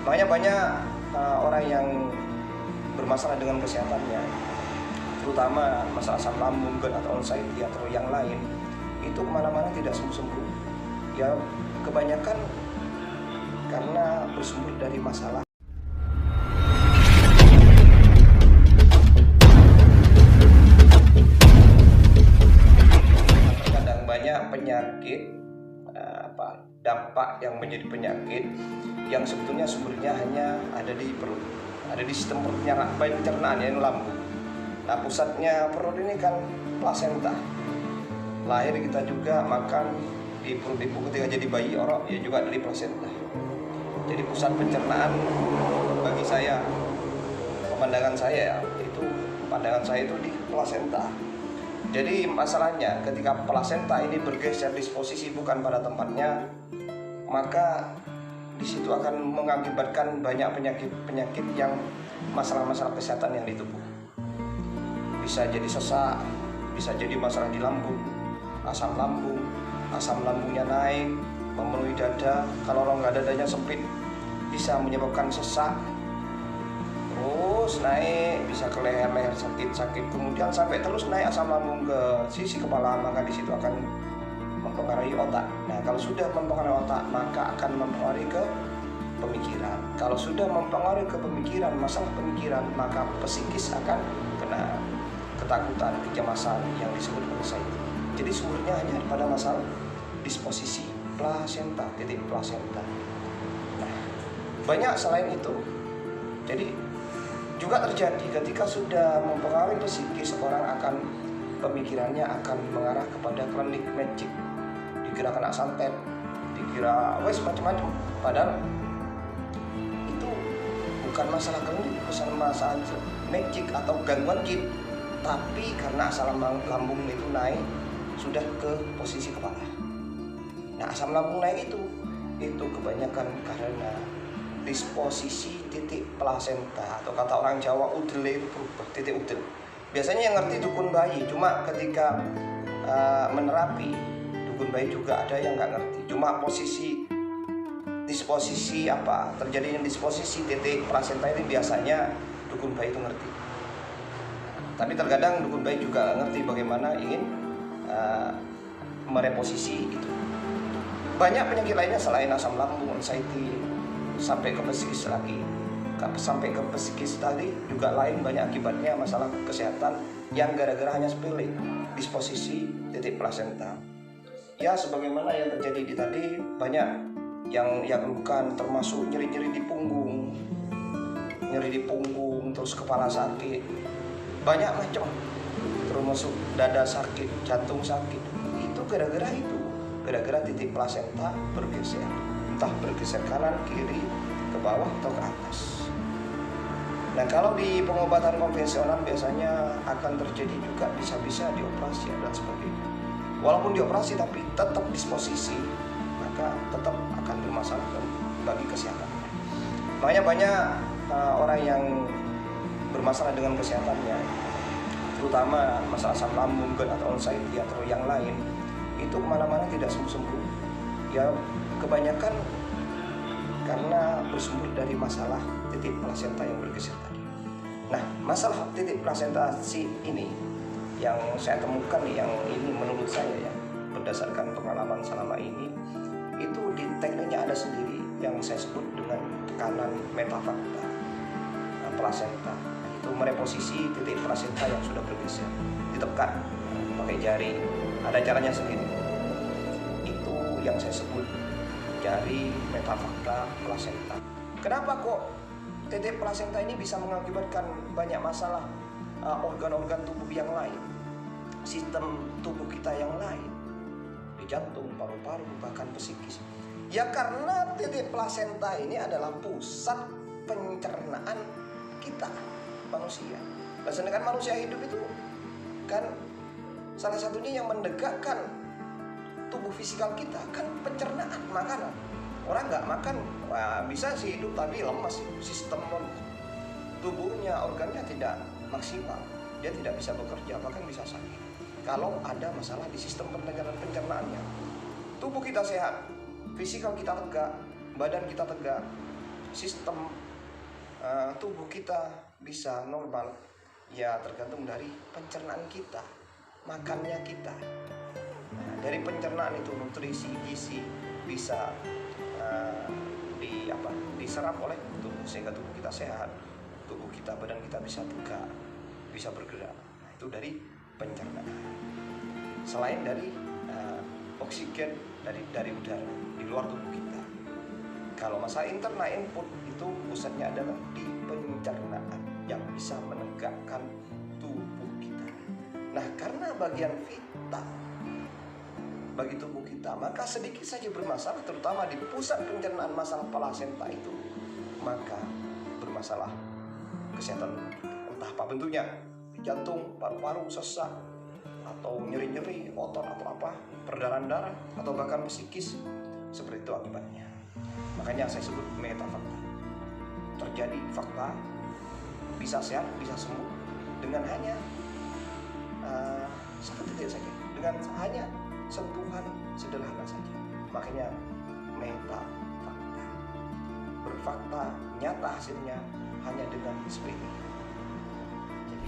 Makanya banyak orang yang bermasalah dengan kesehatannya, terutama masalah asam lambung, GERD atau anxiety atau yang lain, itu kemana-mana tidak sembuh-sembuh. Ya kebanyakan karena bersumber dari masalah. Terkadang banyak penyakit dampak yang menjadi penyakit yang sebetulnya sumbernya hanya ada di perut, ada di sistem pencernaan yaitu lambung. Nah, pusatnya perut ini kan plasenta. Lahir kita juga makan di perut ibu ketika jadi bayi orang ya juga dari plasenta. Jadi pusat pencernaan bagi saya, pandangan saya itu di plasenta. Jadi masalahnya ketika plasenta ini bergeser disposisi bukan pada tempatnya, maka di situ akan mengakibatkan banyak penyakit yang masalah-masalah kesehatan yang di tubuh. Bisa jadi sesak, bisa jadi masalah di lambung, asam lambungnya naik, memenuhi dada. Kalau rongga dadanya sempit bisa menyebabkan sesak, terus naik bisa ke leher sakit, kemudian sampai terus naik asam lambung ke sisi kepala, maka di situ akan mempengaruhi otak. Nah, kalau sudah mempengaruhi otak, maka akan mempengaruhi ke pemikiran. Kalau sudah mempengaruhi ke pemikiran, masalah pemikiran, maka psikis akan kena ketakutan, kecemasan yang disebut anxiety. Jadi sumbernya hanya pada masalah disposisi plasenta, titik plasenta. Nah, banyak selain itu. Jadi juga terjadi ketika sudah mempengaruhi psikis, orang akan pemikirannya akan mengarah kepada klinik magic, dikira kena santet, dikira macam-macam. Padahal itu bukan masalah klinik, bukan masalah magic atau gangguan jin, tapi karena asam lambung itu naik sudah ke posisi kepala. Nah, asam lambung naik itu kebanyakan karena disposisi titik plasenta, atau kata orang Jawa udele itu berubah, titik udel. Biasanya yang ngerti dukun bayi, cuma ketika menerapi dukun bayi juga ada yang nggak ngerti. Cuma disposisi terjadinya disposisi titik plasenta ini biasanya dukun bayi itu ngerti. Tapi terkadang dukun bayi juga nggak ngerti bagaimana ingin mereposisi itu. Banyak penyakit lainnya selain asam lambung, anxiety, sampai ke psikis lagi. Sampai ke psikis tadi juga lain banyak akibatnya masalah kesehatan yang gara-gara hanya sepele, disposisi titik plasenta. Ya sebagaimana yang terjadi di tadi, banyak yang keluhkan, termasuk nyeri-nyeri di punggung, terus kepala sakit, banyak macam, termasuk dada sakit, jantung sakit. Itu gara-gara titik plasenta bergeser, entah bergeser kanan, kiri, ke bawah atau ke atas. Nah, kalau di pengobatan konvensional biasanya akan terjadi juga bisa dioperasi dan sebagainya. Walaupun dioperasi tapi tetap disposisi, maka tetap akan bermasalah bagi kesehatan. Makanya banyak orang yang bermasalah dengan kesehatannya, terutama masalah asam lambung, GERD atau anxiety atau yang lain, itu kemana-mana tidak sembuh-sembuh. Ya kebanyakan karena bersumber dari masalah titik plasenta yang bergeser tadi. Nah, masalah titik plasenta ini yang saya temukan, yang ini menurut saya ya, berdasarkan pengalaman selama ini, itu di tekniknya ada sendiri yang saya sebut dengan tekanan metafakta plasenta. Itu mereposisi titik plasenta yang sudah bergeser, ditekan pakai jari, ada caranya sendiri. Itu yang saya sebut jari metafakta plasenta. Kenapa kok titik plasenta ini bisa mengakibatkan banyak masalah organ-organ tubuh yang lain, sistem tubuh kita yang lain, di jantung, paru-paru, bahkan psikis? Ya karena titik plasenta ini adalah pusat pencernaan kita, manusia. Nah, sedangkan manusia hidup itu kan salah satunya yang mendegakkan tubuh fisikal kita kan pencernaan, makanan. Orang nggak makan, bisa sih hidup tapi lemas, sistem tubuhnya, organnya tidak maksimal, dia tidak bisa bekerja, bahkan bisa sakit. Kalau ada masalah di sistem pencernaannya, tubuh kita sehat, fisikal kita tegak, badan kita tegak, sistem tubuh kita bisa normal ya tergantung dari pencernaan kita, makannya kita. Nah, dari pencernaan itu nutrisi gizi bisa diserap oleh tubuh sehingga tubuh kita sehat, tubuh kita, badan kita bisa buka, bisa bergerak. Nah, itu dari pencernaan. Selain dari oksigen dari udara di luar tubuh kita. Kalau masalah internal input itu pusatnya adalah di pencernaan yang bisa menegakkan tubuh kita. Nah, karena bagian vital bagi tubuh kita, maka sedikit saja bermasalah, terutama di pusat pencernaan masalah plasenta itu, maka bermasalah kesehatan entah apa bentuknya, jantung, paru-paru, sesak, atau nyeri-nyeri otot atau apa, perdarahan darah, atau bahkan psikis, seperti itu akibatnya. Makanya saya sebut metafakta. Terjadi fakta, bisa sehat, bisa sembuh dengan hanya seperti itu saja, dengan hanya sentuhan sederhana saja. Makanya metafakta, berfakta nyata hasilnya hanya dengan seperti itu. Jadi